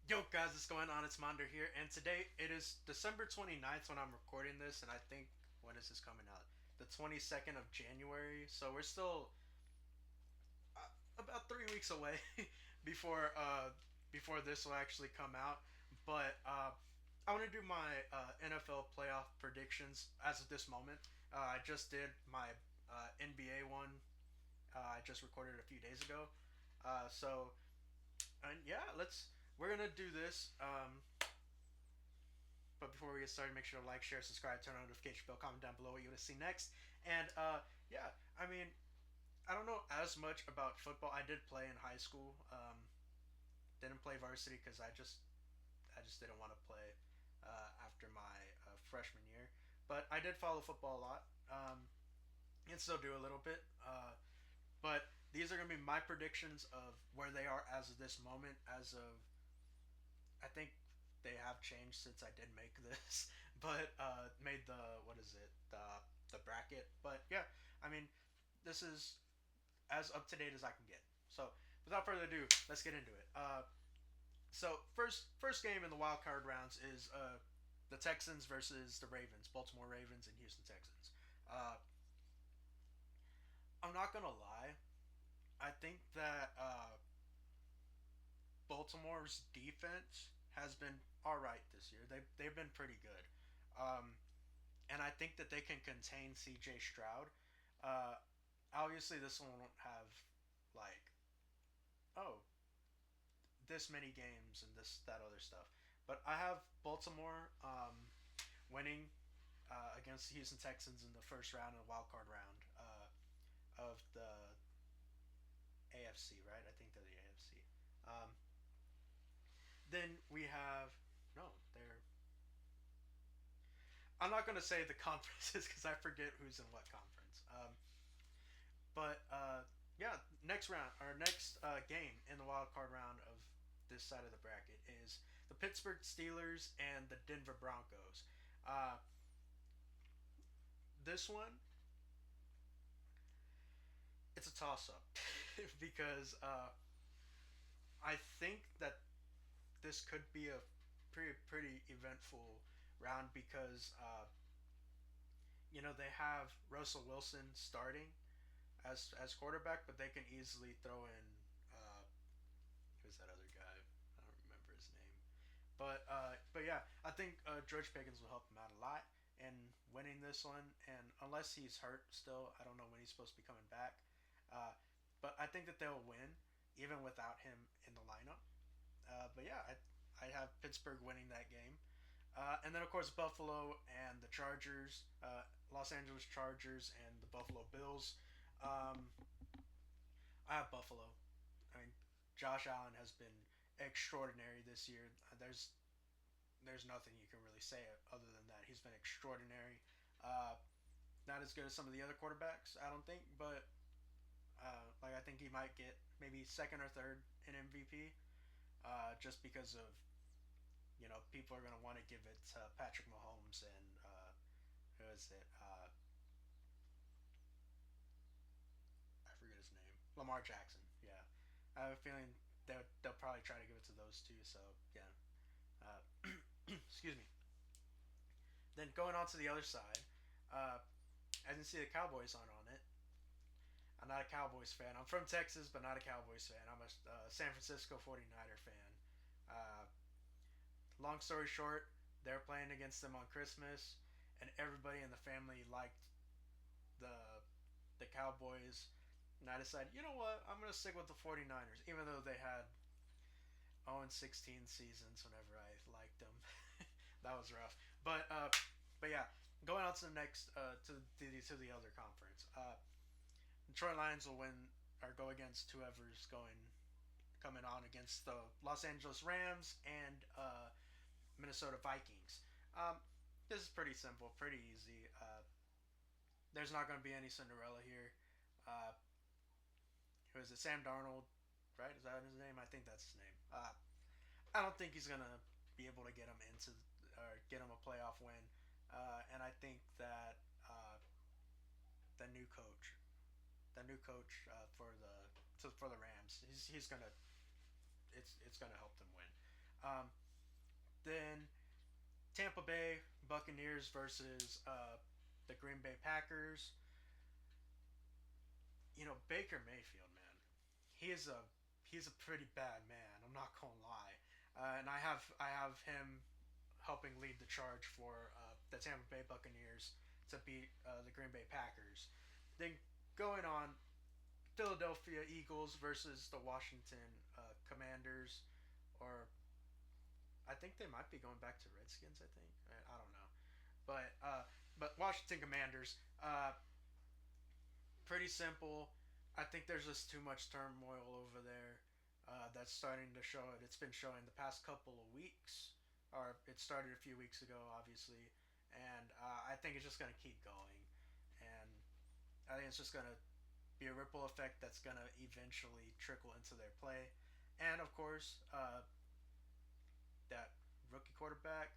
Yo, guys, what's going on? It's Monder here, and today it is December 29th when I'm recording this, and I think, when is this coming out? The 22nd of January, so we're still about 3 weeks away before before this will actually come out. But I want to do my NFL playoff predictions as of this moment. I just did my NBA one. I just recorded it a few days ago. So, and yeah, we're gonna do this. But before we get started, make sure to like, share, subscribe, turn on notification bell, comment down below what you want to see next. And yeah, I mean, I don't know as much about football. I did play in high school. Didn't play varsity because I just didn't want to play after my freshman year. But I did follow football a lot, and still do a little bit. But these are gonna be my predictions of where they are as of this moment. As of I think they have changed since I did make this, but made the what is it the bracket. But yeah, I mean, this is as up to date as I can get. So without further ado, let's get into it. So first game in the wild card rounds is the Texans versus the Ravens, Baltimore Ravens and Houston Texans. Uh, I'm not gonna lie, I think that Baltimore's defense has been all right this year. They've been pretty good. Um, and I think that they can contain C.J. Stroud. Uh, Obviously, this one won't have like oh this many games and this that other stuff, but I have Baltimore winning against the Houston Texans in the first round of the wild card round of the AFC. Right, I think they're the AFC. Um, then we have no, they're. I'm not gonna say the conferences because I forget who's in what conference. But yeah, next round, our next game in the wild card round of this side of the bracket is the Pittsburgh Steelers and the Denver Broncos. Uh, this one, it's a toss up because I think that this could be a pretty eventful round because they have Russell Wilson starting as quarterback, but they can easily throw in who's that other guy? I don't remember his name. But yeah, I think George Pickens will help him out a lot in winning this one. And unless he's hurt still, I don't know when he's supposed to be coming back. Uh, but I think that they'll win even without him in the lineup. But yeah, I have Pittsburgh winning that game. And then of course Buffalo and the Chargers, Los Angeles Chargers and the Buffalo Bills. Um, I have Buffalo. I mean, Josh Allen has been extraordinary this year. There's nothing you can really say other than that. He's been extraordinary. Uh, Not as good as some of the other quarterbacks, I don't think, but like I think he might get maybe second or third in MVP, just because of people are gonna want to give it to Patrick Mahomes and who is it? I forget his name. Lamar Jackson. Yeah, I have a feeling they'll probably try to give it to those two. So yeah, excuse me. Then going on to the other side, uh, I didn't see the Cowboys on it. I'm not a Cowboys fan. I'm from Texas, but not a Cowboys fan. I'm a San Francisco 49er fan. Uh, Long story short, they're playing against them on Christmas, and everybody in the family liked the the Cowboys. And I decided, you know what, I'm gonna stick with the 49ers, even though they had 0-16 seasons whenever I liked them. That was rough. But yeah, going on to the next to the other conference. Detroit Lions will win or go against whoever's going coming on against the Los Angeles Rams and Minnesota Vikings. Um, this is pretty simple, pretty easy. There's not going to be any Cinderella here. Uh, who is it? Sam Darnold, right? Is that his name? I think that's his name. I don't think he's gonna be able to get him into or get him a playoff win. And I think that the new coach, for the Rams, he's gonna it's gonna help them win. Tampa Bay Buccaneers versus the Green Bay Packers. Baker Mayfield, man, he is a he's a pretty bad man. I'm not gonna lie, and I have him helping lead the charge for the Tampa Bay Buccaneers to beat the Green Bay Packers. Then going on, Philadelphia Eagles versus the Washington Commanders, or I think they might be going back to Redskins. I don't know, but Washington Commanders. Pretty simple. I think there's just too much turmoil over there. That's starting to show it. It's been showing the past couple of weeks, or it started a few weeks ago, obviously, and I think it's just going to keep going. And I think it's just going to be a ripple effect that's going to eventually trickle into their play. And of course, that rookie quarterback,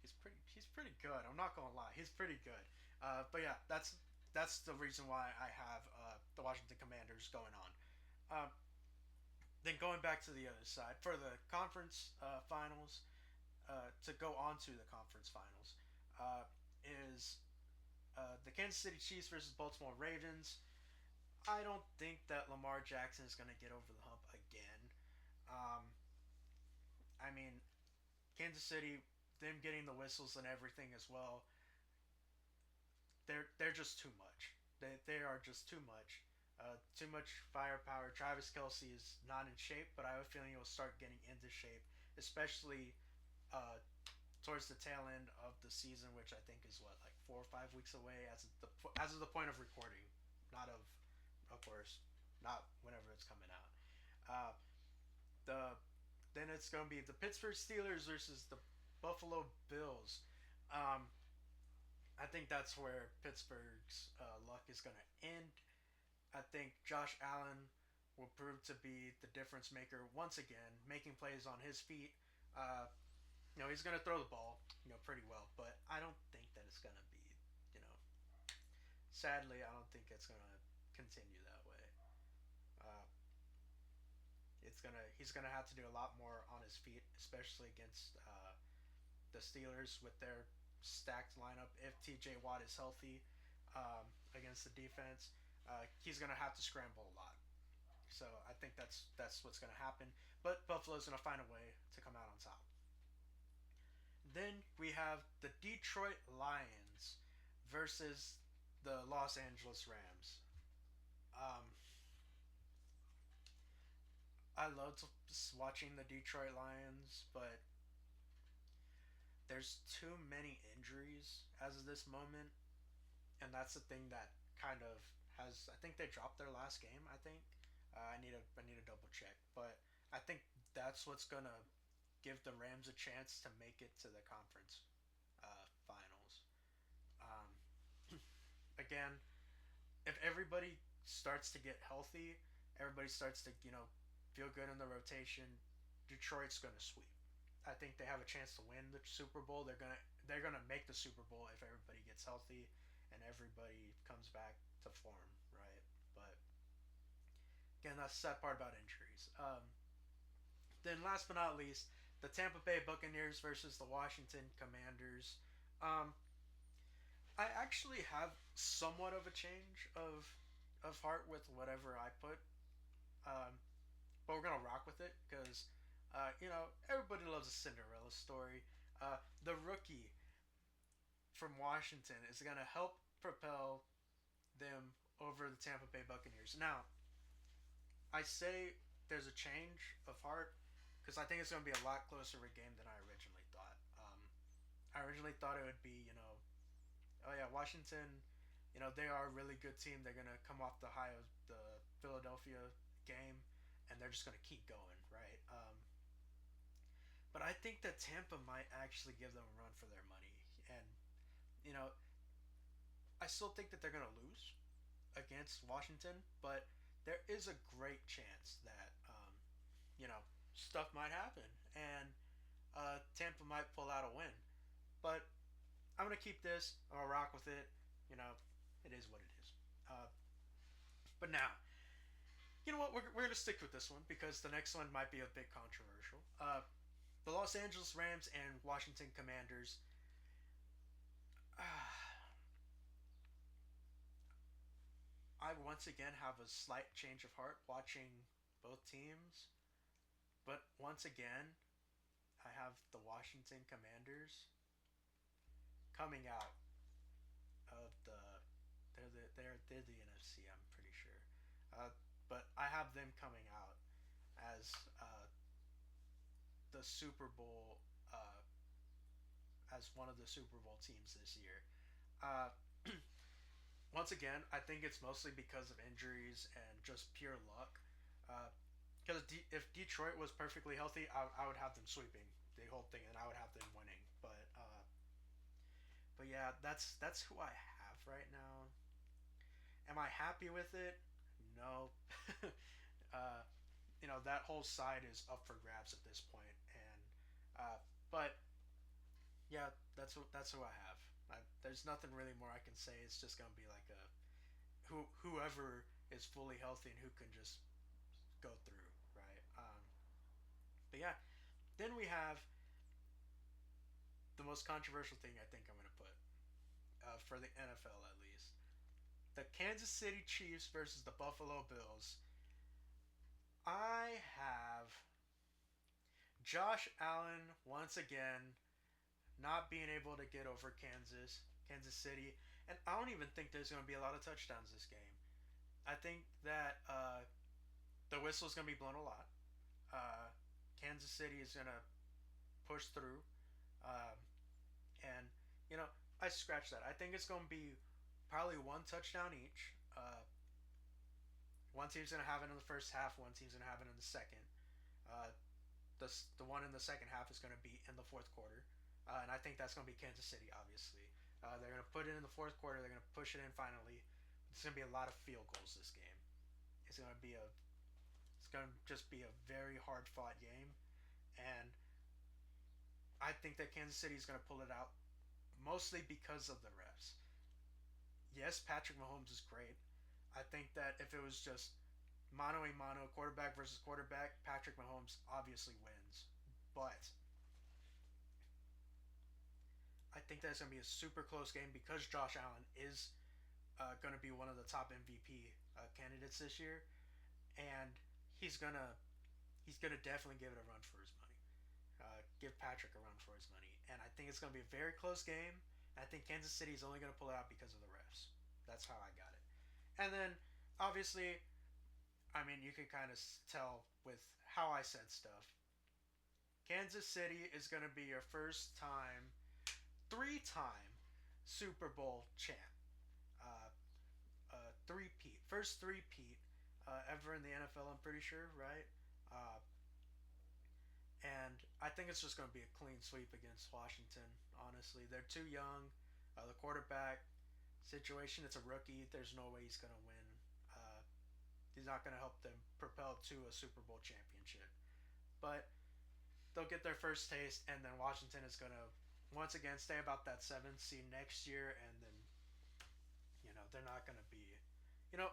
he's pretty good. I'm not gonna lie, he's pretty good. But yeah, that's the reason why I have the Washington Commanders going on. Uh, then going back to the other side for the conference finals, to go on to the conference finals, uh, is the Kansas City Chiefs versus Baltimore Ravens. I don't think that Lamar Jackson is going to get over the hump again. Um, I mean, Kansas City, them getting the whistles and everything as well, they're just too much. They are just too much. Too much firepower. Travis Kelsey is not in shape, but I have a feeling he'll start getting into shape, especially uh, towards the tail end of the season, which I think is what, like 4 or 5 weeks away as of the point of recording, not of course, not whenever it's coming out. Uh, the Then it's going to be the Pittsburgh Steelers versus the Buffalo Bills. Um, I think that's where Pittsburgh's luck is going to end. I think Josh Allen will prove to be the difference maker once again, making plays on his feet. Uh, he's going to throw the ball, pretty well, but I don't think that it's going to be, you know, sadly, I don't think it's going to continue that way. Uh, he's gonna have to do a lot more on his feet, especially against the Steelers with their stacked lineup. If T.J. Watt is healthy against the defense, he's gonna have to scramble a lot. So I think that's what's gonna happen. But Buffalo's gonna find a way to come out on top. Then we have the Detroit Lions versus the Los Angeles Rams. Um, I loved watching the Detroit Lions, but there's too many injuries as of this moment, and that's the thing that kind of has. I think they dropped their last game. I think I need a double check, but I think that's what's gonna give the Rams a chance to make it to the conference finals. Um, Again, if everybody starts to get healthy, everybody starts to feel good in the rotation, Detroit's gonna sweep. I think they have a chance to win the Super Bowl. They're gonna make the Super Bowl if everybody gets healthy and everybody comes back to form, right? But again, that's the sad part about injuries. Then last but not least, the Tampa Bay Buccaneers versus the Washington Commanders. Um, I actually have somewhat of a change of heart with whatever I put, um, but we're gonna rock with it because everybody loves a Cinderella story. The rookie from Washington is gonna help propel them over the Tampa Bay Buccaneers. Now, I say there's a change of heart because I think it's gonna be a lot closer of a game than I originally thought. I originally thought it would be oh yeah, Washington, they are a really good team. They're gonna come off the high of the Philadelphia game, and they're just gonna keep going, right? But I think that Tampa might actually give them a run for their money, and you know, I still think that they're gonna lose against Washington, but there is a great chance that stuff might happen, and Tampa might pull out a win. But I'm gonna keep this. I'm gonna rock with it. You know, it is what it is. Uh, but now, you know what? We're gonna stick with this one because the next one might be a bit controversial. The Los Angeles Rams and Washington Commanders. once again have a slight change of heart watching both teams. But once again, I have the Washington Commanders coming out of the they're the NFC. I'm pretty sure, but I have them coming out as the Super Bowl as one of the Super Bowl teams this year. Uh, Once again, I think it's mostly because of injuries and just pure luck. Because if Detroit was perfectly healthy, I would have them sweeping the whole thing, and I would have them winning. But yeah, that's who I have right now. Am I happy with it? No. uh, that whole side is up for grabs at this point, and but yeah, that's who I have. There's nothing really more I can say. It's just gonna be like a whoever is fully healthy and who can just go through, right? But yeah, then we have the most controversial thing I think I'm gonna put for the NFL at least: the Kansas City Chiefs versus the Buffalo Bills. I have Josh Allen once again not being able to get over Kansas City, and I don't even think there's going to be a lot of touchdowns this game. I think that the whistle is going to be blown a lot. Uh, Kansas City is going to push through, um, and you know I scratch that. I think it's going to be probably one touchdown each. One team's going to have it in the first half. One team's going to have it in the second. Uh, the one in the second half is going to be in the fourth quarter, and I think that's going to be Kansas City. Obviously, they're going to put it in the fourth quarter. They're going to push it in finally. It's going to be a lot of field goals this game. It's going to be a it's going to just be a very hard fought game, and I think that Kansas City is going to pull it out mostly because of the refs. Yes, Patrick Mahomes is great. I think that if it was just mano a mano, quarterback versus quarterback, Patrick Mahomes obviously wins. But I think that's going to be a super close game because Josh Allen is going to be one of the top MVP candidates this year, and he's gonna definitely give it a run for his money. Give Patrick a run for his money, and I think it's going to be a very close game. I think Kansas City is only going to pull it out because of the refs. That's how I got it. And then obviously, I mean, you can kind of tell with how I said stuff. Kansas City is going to be your first time, three-time Super Bowl champ. Uh, three-peat, first three-peat ever in the NFL. I'm pretty sure, right? Uh, and I think it's just going to be a clean sweep against Washington. Honestly, they're too young. The quarterback situation, it's a rookie. There's no way he's going to win. Uh, he's not going to help them propel to a Super Bowl championship. But they'll get their first taste, and then Washington is going to once again stay about that seventh seed next year, and then they're not going to be, you know,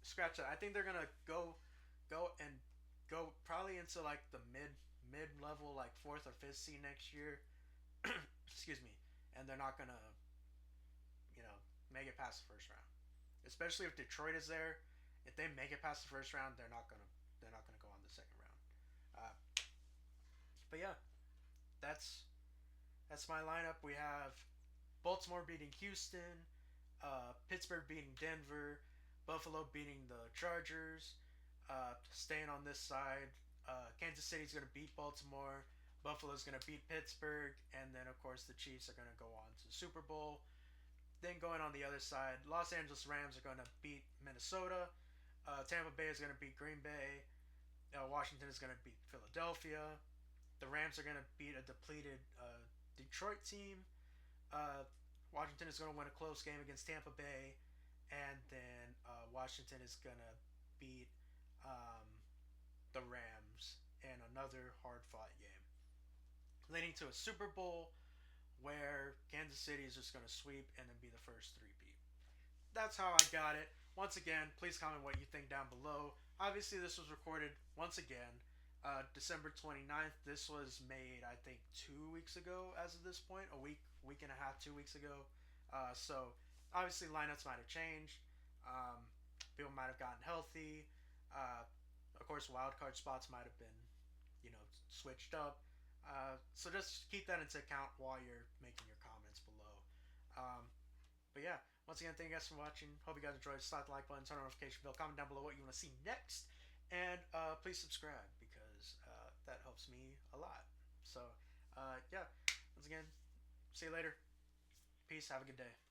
scratch that. I think they're going to go probably into like the mid level, like fourth or fifth seed next year. Excuse me, and they're not going to make it past the first round, especially if Detroit is there. If they make it past the first round, they're not gonna go on the second round. Uh, but yeah, that's that's my lineup. We have Baltimore beating Houston, Pittsburgh beating Denver, Buffalo beating the Chargers. Staying on this side, Kansas City's going to beat Baltimore. Buffalo's going to beat Pittsburgh, and then of course the Chiefs are going to go on to the Super Bowl. Then going on the other side, Los Angeles Rams are going to beat Minnesota. Tampa Bay is going to beat Green Bay. Washington is going to beat Philadelphia. The Rams are going to beat a depleted Detroit team. Uh, Washington is going to win a close game against Tampa Bay, and then Washington is going to beat um, the Rams in another hard-fought game, leading to a Super Bowl where Kansas City is just going to sweep and then be the first three-peat. That's how I got it. Once again, please comment what you think down below. Obviously, this was recorded once again December 29th. This was made, I think, 2 weeks ago as of this point. A week and a half, 2 weeks ago. So, obviously, lineups might have changed. People might have gotten healthy. Of course, wild card spots might have been, switched up. So just keep that into account while you're making your comments below. Um, but yeah, once again, thank you guys for watching. Hope you guys enjoyed. Slap the like button, turn on the notification bell, comment down below what you want to see next, and please subscribe because that helps me a lot. So yeah, once again, see you later. Peace. Have a good day.